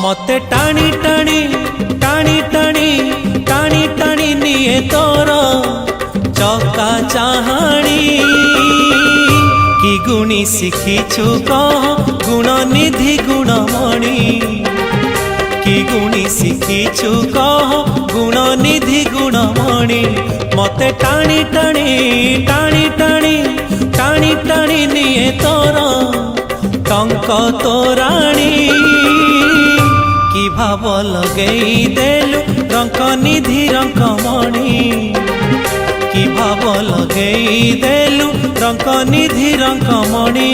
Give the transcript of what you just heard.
मते टाणी टाणी टाणी टाणी टाणी टाणी निये तोर चका चाहाणी कि गुणी शिखिछु कह गुण निधि गुणमणि कि गुणी शिखिछु कह गुण निधि गुणमणि मते टाणी टाणी टाणी टाणी टाणी टाणी निये तोर टंक तोराणी कि भाव लगई देलु रंक निधि रंकमणि कि भाव लगई देलु रंक निधि रंकमणि।